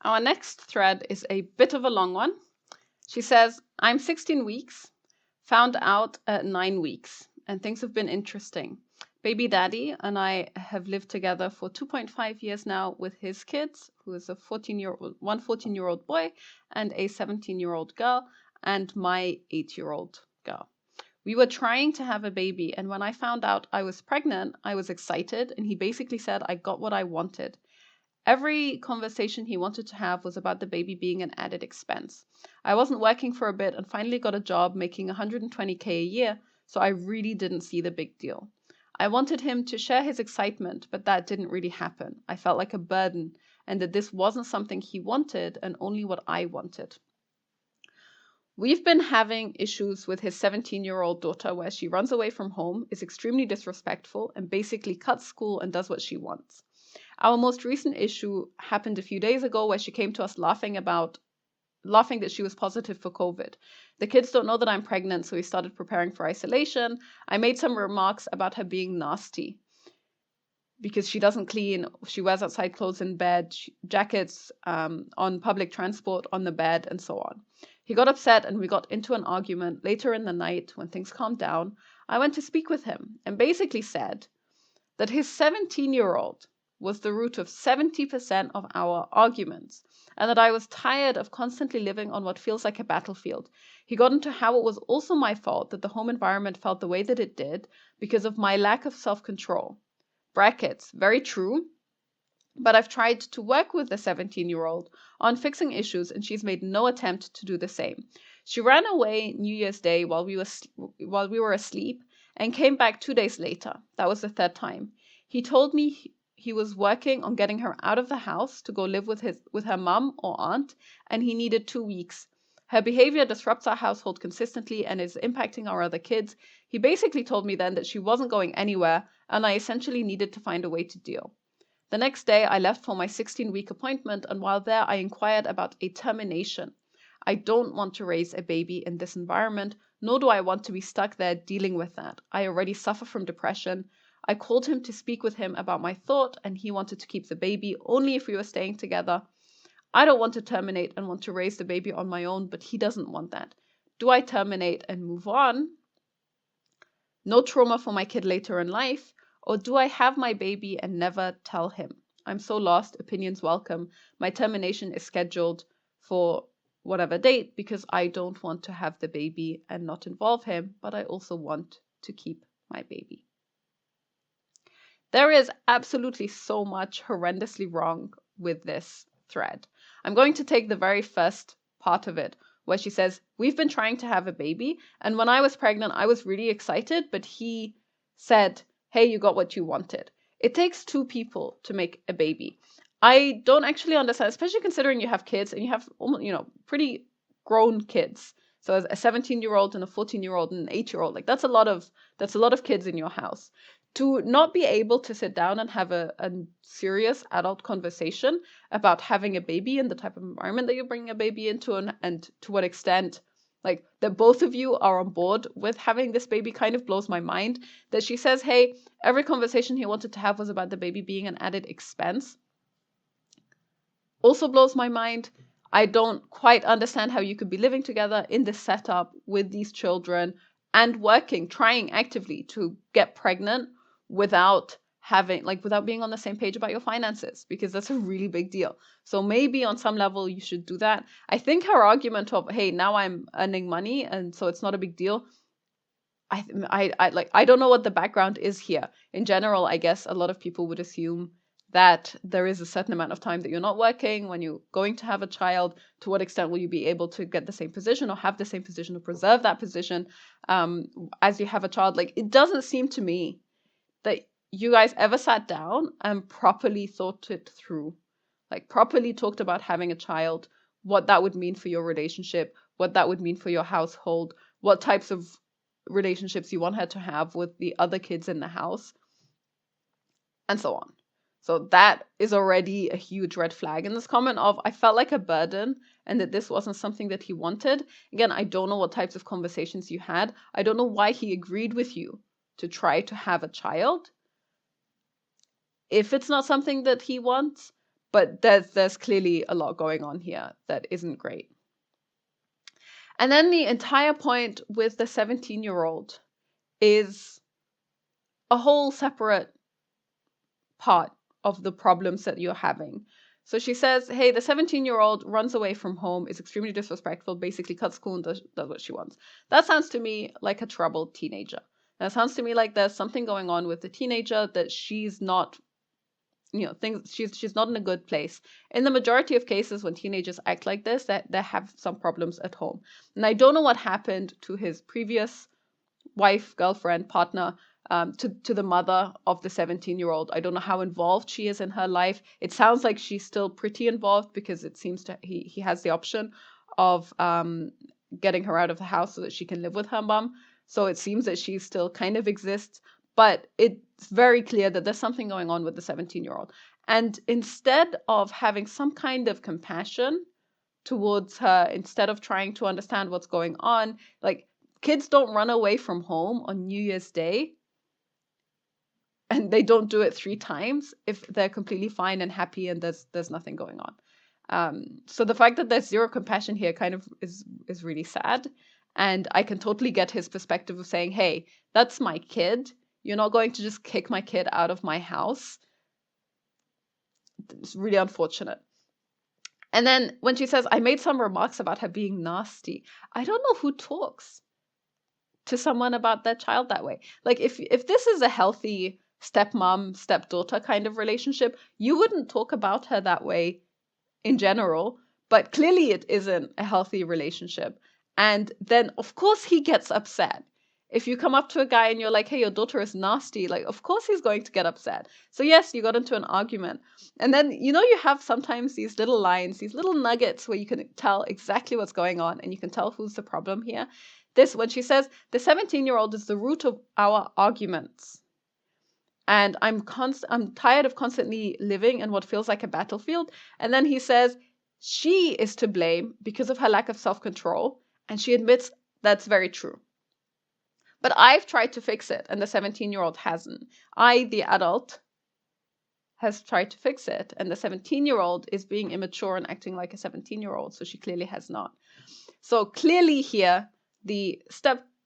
Our next thread is a bit of a long one. She says, I'm 16 weeks, found out at 9 weeks, and things have been interesting. Baby daddy and I have lived together for 2.5 years now with his kids, who is one 14-year-old boy and a 17-year-old girl, and my 8-year-old girl. We were trying to have a baby, and when I found out I was pregnant, I was excited, and he basically said I got what I wanted. Every conversation he wanted to have was about the baby being an added expense. I wasn't working for a bit and finally got a job making 120K a year, so I really didn't see the big deal. I wanted him to share his excitement, but that didn't really happen. I felt like a burden, and that this wasn't something he wanted and only what I wanted. We've been having issues with his 17-year-old daughter where she runs away from home, is extremely disrespectful, and basically cuts school and does what she wants. Our most recent issue happened a few days ago where she came to us laughing that she was positive for COVID. The kids don't know that I'm pregnant, so we started preparing for isolation. I made some remarks about her being nasty because she doesn't clean, she wears outside clothes in bed, jackets on public transport on the bed, and so on. He got upset and we got into an argument. Later in the night, when things calmed down, I went to speak with him and basically said that his 17-year-old was the root of 70% of our arguments, and that I was tired of constantly living on what feels like a battlefield. He got into how it was also my fault that the home environment felt the way that it did because of my lack of self-control. Brackets, very true, but I've tried to work with the 17-year-old on fixing issues and she's made no attempt to do the same. She ran away New Year's Day while we were asleep and came back 2 days later. That was the third time. He told me he was working on getting her out of the house to go live with her mum or aunt, and he needed 2 weeks. Her behavior disrupts our household consistently and is impacting our other kids. He basically told me then that she wasn't going anywhere, and I essentially needed to find a way to deal. The next day, I left for my 16-week appointment, and while there, I inquired about a termination. I don't want to raise a baby in this environment, nor do I want to be stuck there dealing with that. I already suffer from depression. I called him to speak with him about my thought, and he wanted to keep the baby only if we were staying together. I don't want to terminate and want to raise the baby on my own, but he doesn't want that. Do I terminate and move on? No trauma for my kid later in life? Or do I have my baby and never tell him? I'm so lost. Opinions welcome. My termination is scheduled for whatever date because I don't want to have the baby and not involve him, but I also want to keep my baby. There is absolutely so much horrendously wrong with this thread. I'm going to take the very first part of it where she says, we've been trying to have a baby, and when I was pregnant, I was really excited, but he said, hey, you got what you wanted. It takes two people to make a baby. I don't actually understand, especially considering you have kids and you have, pretty grown kids. So as a 17-year-old and a 14-year-old and an 8-year-old, like that's a lot of kids in your house. To not be able to sit down and have a serious adult conversation about having a baby and the type of environment that you're bringing a baby into and to what extent, like that both of you are on board with having this baby kind of blows my mind. That she says, hey, every conversation he wanted to have was about the baby being an added expense. Also blows my mind. I don't quite understand how you could be living together in this setup with these children and trying actively to get pregnant without being on the same page about your finances, because that's a really big deal. So maybe on some level you should do that. I think her argument of, hey, now I'm earning money and so it's not a big deal. I don't know what the background is here. In general, I guess a lot of people would assume that there is a certain amount of time that you're not working when you're going to have a child. To what extent will you be able to get the same position or have the same position or preserve that position as you have a child? Like, it doesn't seem to me that you guys ever sat down and properly thought it through, like properly talked about having a child, what that would mean for your relationship, what that would mean for your household, what types of relationships you want her to have with the other kids in the house, and so on. So that is already a huge red flag in this comment of, I felt like a burden and that this wasn't something that he wanted. Again, I don't know what types of conversations you had. I don't know why he agreed with you to try to have a child if it's not something that he wants. but there's clearly a lot going on here that isn't great. And then the entire point with the 17-year-old is a whole separate part of the problems that you're having. So she says, hey, the 17-year-old runs away from home, is extremely disrespectful, basically cuts school and does what she wants. That sounds to me like a troubled teenager. That sounds to me like there's something going on with the teenager, that she's not, she's not in a good place. In the majority of cases, when teenagers act like this, that they have some problems at home. And I don't know what happened to his previous wife, girlfriend, partner, to the mother of the 17-year-old. I don't know how involved she is in her life. It sounds like she's still pretty involved, because it seems to he has the option of getting her out of the house so that she can live with her mom. So it seems that she still kind of exists, but it's very clear that there's something going on with the 17-year-old. And instead of having some kind of compassion towards her, instead of trying to understand what's going on, like, kids don't run away from home on New Year's Day, and they don't do it 3 times if they're completely fine and happy and there's nothing going on. So the fact that there's zero compassion here kind of is really sad. And I can totally get his perspective of saying, hey, that's my kid. You're not going to just kick my kid out of my house. It's really unfortunate. And then when she says, I made some remarks about her being nasty, I don't know who talks to someone about their child that way. Like, if this is a healthy stepmom, stepdaughter kind of relationship, you wouldn't talk about her that way in general, but clearly it isn't a healthy relationship. And then, of course, he gets upset. If you come up to a guy and you're like, hey, your daughter is nasty, like, of course he's going to get upset. So yes, you got into an argument. And then, you have sometimes these little lines, these little nuggets where you can tell exactly what's going on, and you can tell who's the problem here. This, when she says, the 17-year-old is the root of our arguments. And I'm tired of constantly living in what feels like a battlefield. And then he says, she is to blame because of her lack of self-control. And she admits that's very true. But I've tried to fix it, and the 17-year-old hasn't. I, the adult, has tried to fix it, and the 17-year-old is being immature and acting like a 17-year-old, so she clearly has not. So clearly here, the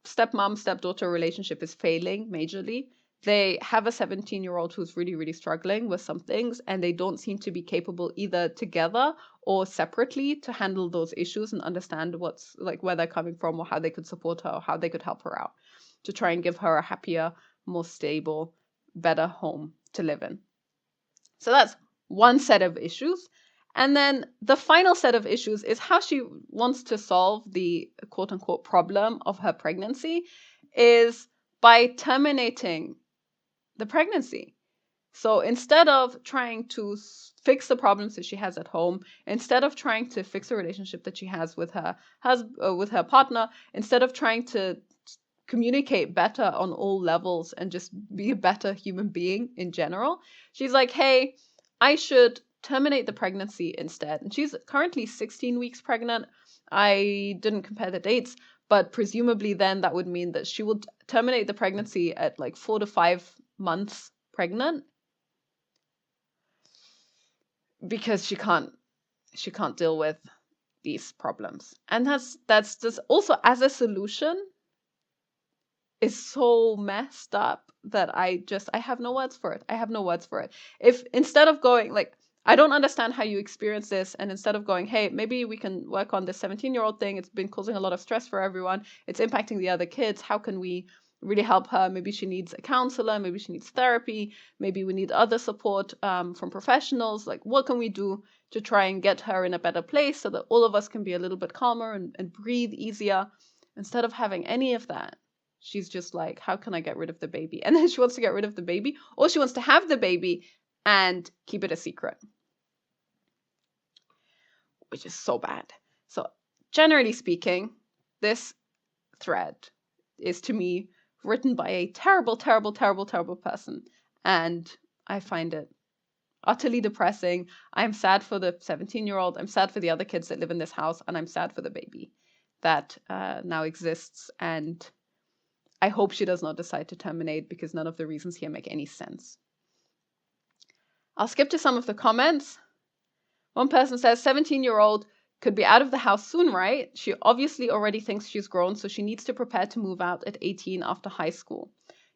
stepmom, stepdaughter relationship is failing majorly. They have a 17-year-old who's really, really struggling with some things, and they don't seem to be capable either together or separately to handle those issues and understand what's, like, where they're coming from, or how they could support her, or how they could help her out to try and give her a happier, more stable, better home to live in. So that's one set of issues. And then the final set of issues is how she wants to solve the quote unquote problem of her pregnancy is by terminating the pregnancy. So instead of trying to fix the problems that she has at home, instead of trying to fix the relationship that she has with her with her partner, instead of trying to communicate better on all levels and just be a better human being in general, she's like, hey, I should terminate the pregnancy instead. And she's currently 16 weeks pregnant. I didn't compare the dates, but presumably then that would mean that she would terminate the pregnancy at like 4 to 5 months pregnant, because she can't deal with these problems. And that's just also, as a solution, is so messed up that I have no words for it. I have no words for it. If instead of going, like, I don't understand how you experience this, and instead of going, hey, maybe we can work on this 17-year-old thing, it's been causing a lot of stress for everyone, it's impacting the other kids, how can we really help her? Maybe she needs a counselor, maybe she needs therapy, maybe we need other support from professionals. Like, what can we do to try and get her in a better place so that all of us can be a little bit calmer and breathe easier? Instead of having any of that, she's just like, how can I get rid of the baby? And then she wants to get rid of the baby, or she wants to have the baby and keep it a secret, which is so bad. So generally speaking, this thread is, to me, written by a terrible, terrible, terrible, terrible person. And I find it utterly depressing. I'm sad for the 17-year-old. I'm sad for the other kids that live in this house. And I'm sad for the baby that now exists. And I hope she does not decide to terminate, because none of the reasons here make any sense. I'll skip to some of the comments. One person says 17-year-old could be out of the house soon, right? She obviously already thinks she's grown, so she needs to prepare to move out at 18 after high school.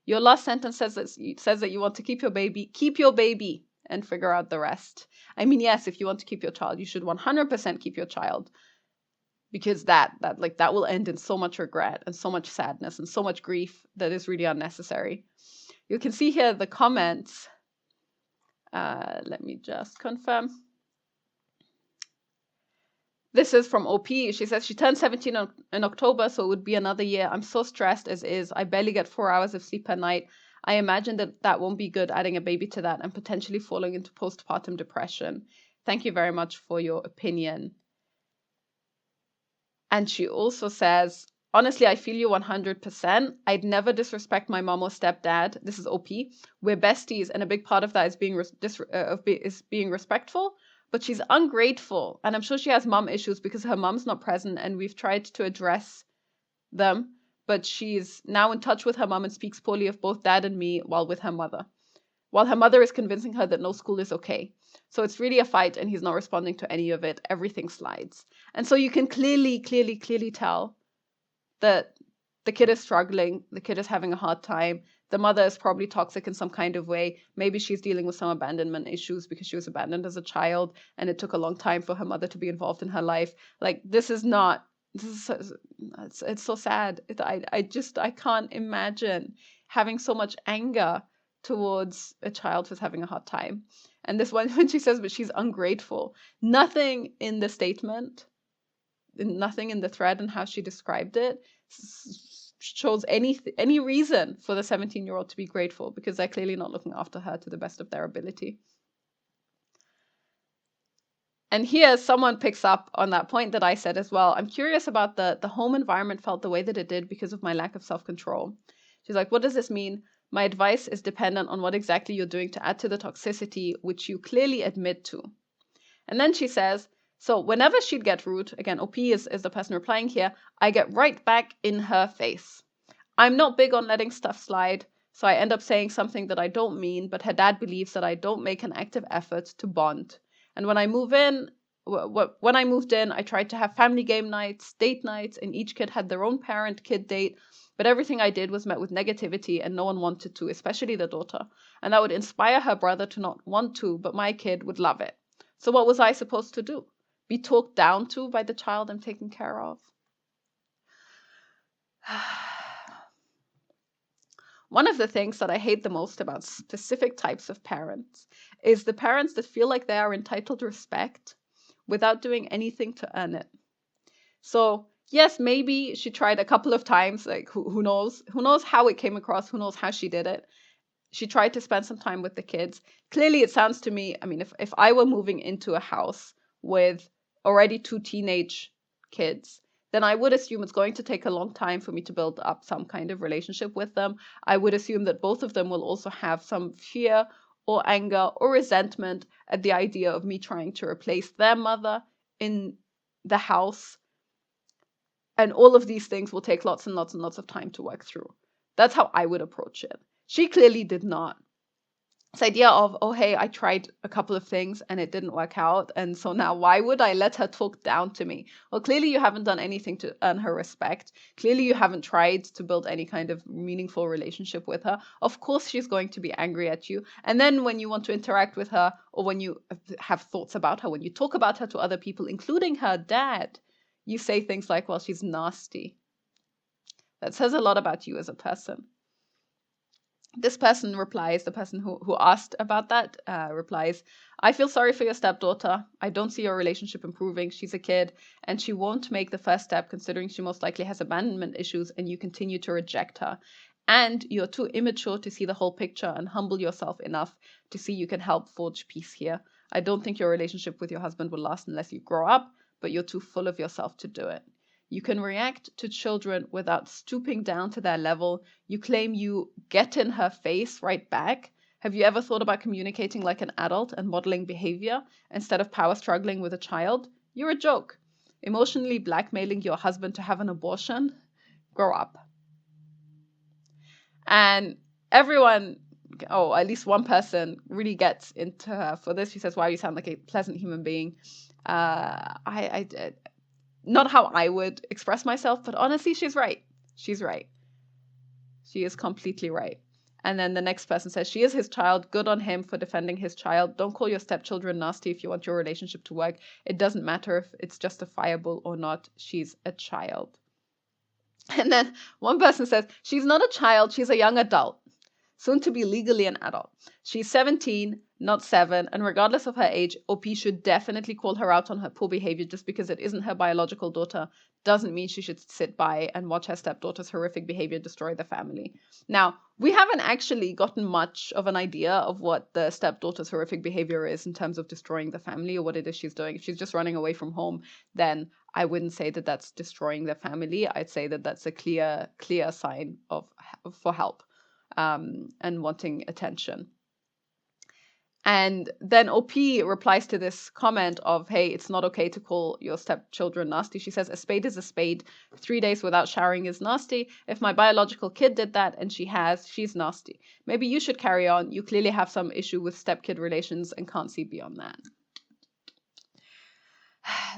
Your last sentence says that you want to keep your baby and figure out the rest. I mean, yes, if you want to keep your child, you should 100% keep your child, because that will end in so much regret and so much sadness and so much grief that is really unnecessary. You can see here the comments. Let me just confirm. This is from OP. She says she turned 17 in October, so it would be another year. I'm so stressed as is. I barely get 4 hours of sleep per night. I imagine that won't be good, adding a baby to that and potentially falling into postpartum depression. Thank you very much for your opinion. And she also says, honestly, I feel you 100%. I'd never disrespect my mom or stepdad. This is OP. We're besties, and a big part of that is being respectful. But she's ungrateful, and I'm sure she has mom issues because her mom's not present, and we've tried to address them. But she's now in touch with her mom and speaks poorly of both dad and me while with her mother. While her mother is convincing her that no school is okay. So it's really a fight, and he's not responding to any of it. Everything slides. And so you can clearly tell that the kid is struggling, the kid is having a hard time, the mother is probably toxic in some kind of way. Maybe she's dealing with some abandonment issues because she was abandoned as a child, and it took a long time for her mother to be involved in her life. Like, it's so sad. I can't imagine having so much anger towards a child who's having a hard time. And this one, when she says, but she's ungrateful, nothing in the statement, nothing in the thread and how she described it shows any reason for the 17-year-old to be grateful, because they're clearly not looking after her to the best of their ability. And here someone picks up on that point that I said as well. I'm curious about the home environment felt the way that it did because of my lack of self-control. She's like, what does this mean? My advice is dependent on what exactly you're doing to add to the toxicity, which you clearly admit to. And then she says, so whenever she'd get rude, again, OP is the person replying here, I get right back in her face. I'm not big on letting stuff slide, so I end up saying something that I don't mean, but her dad believes that I don't make an active effort to bond. And when I moved in, I tried to have family game nights, date nights, and each kid had their own parent-kid date, but everything I did was met with negativity and no one wanted to, especially the daughter. And that would inspire her brother to not want to, but my kid would love it. So what was I supposed to do? Be talked down to by the child I'm taking care of? One of the things that I hate the most about specific types of parents is the parents that feel like they are entitled to respect without doing anything to earn it. So yes, maybe she tried a couple of times, like who knows? Who knows how it came across? Who knows how she did it? She tried to spend some time with the kids. Clearly, it sounds to me, I mean, if I were moving into a house with already 2 teenage kids, then I would assume it's going to take a long time for me to build up some kind of relationship with them. I would assume that both of them will also have some fear or anger or resentment at the idea of me trying to replace their mother in the house. And all of these things will take lots and lots and lots of time to work through. That's how I would approach it. She clearly did not. This idea of, oh, hey, I tried a couple of things and it didn't work out, and so now why would I let her talk down to me? Well, clearly you haven't done anything to earn her respect. Clearly you haven't tried to build any kind of meaningful relationship with her. Of course she's going to be angry at you. And then when you want to interact with her, or when you have thoughts about her, when you talk about her to other people, including her dad, you say things like, well, she's nasty. That says a lot about you as a person. This person replies, the person who asked about that replies, I feel sorry for your stepdaughter. I don't see your relationship improving. She's a kid and she won't make the first step, considering she most likely has abandonment issues and you continue to reject her. And you're too immature to see the whole picture and humble yourself enough to see you can help forge peace here. I don't think your relationship with your husband will last unless you grow up, but you're too full of yourself to do it. You can react to children without stooping down to their level. You claim you get in her face right back. Have you ever thought about communicating like an adult and modeling behavior instead of power struggling with a child? You're a joke. Emotionally blackmailing your husband to have an abortion? Grow up. And everyone think, oh, at least one person really gets into her for this. She says, wow, you sound like a pleasant human being. Not how I would express myself, but honestly, she's right. She's right. She is completely right. And then the next person says, she is his child. Good on him for defending his child. Don't call your stepchildren nasty if you want your relationship to work. It doesn't matter if it's justifiable or not. She's a child. And then one person says, she's not a child. She's a young adult, soon to be legally an adult. She's 17, not 7, and regardless of her age, OP should definitely call her out on her poor behavior. Just because it isn't her biological daughter doesn't mean she should sit by and watch her stepdaughter's horrific behavior destroy the family. Now, we haven't actually gotten much of an idea of what the stepdaughter's horrific behavior is in terms of destroying the family or what it is she's doing. If she's just running away from home, then I wouldn't say that that's destroying the family. I'd say that that's a clear sign for help. And wanting attention. And then OP replies to this comment of, hey, it's not okay to call your stepchildren nasty. She says, a spade is a spade. 3 days without showering is nasty. If my biological kid did that, and she's nasty. Maybe you should carry on. You clearly have some issue with stepkid relations and can't see beyond that.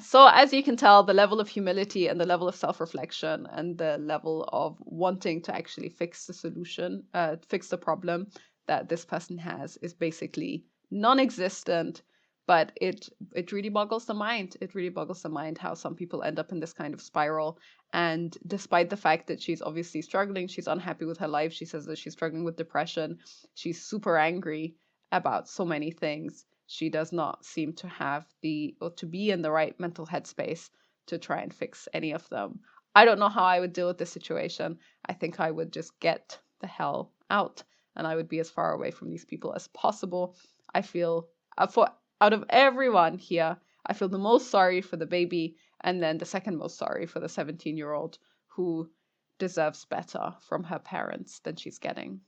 So as you can tell, the level of humility and the level of self-reflection and the level of wanting to actually fix the solution, fix the problem that this person has is basically non-existent. But it really boggles the mind. It really boggles the mind how some people end up in this kind of spiral. And despite the fact that she's obviously struggling, she's unhappy with her life. She says that she's struggling with depression. She's super angry about so many things. She does not seem to have to be in the right mental headspace to try and fix any of them. I don't know how I would deal with this situation. I think I would just get the hell out and I would be as far away from these people as possible. I feel, out of everyone here, I feel the most sorry for the baby and then the second most sorry for the 17-year-old who deserves better from her parents than she's getting.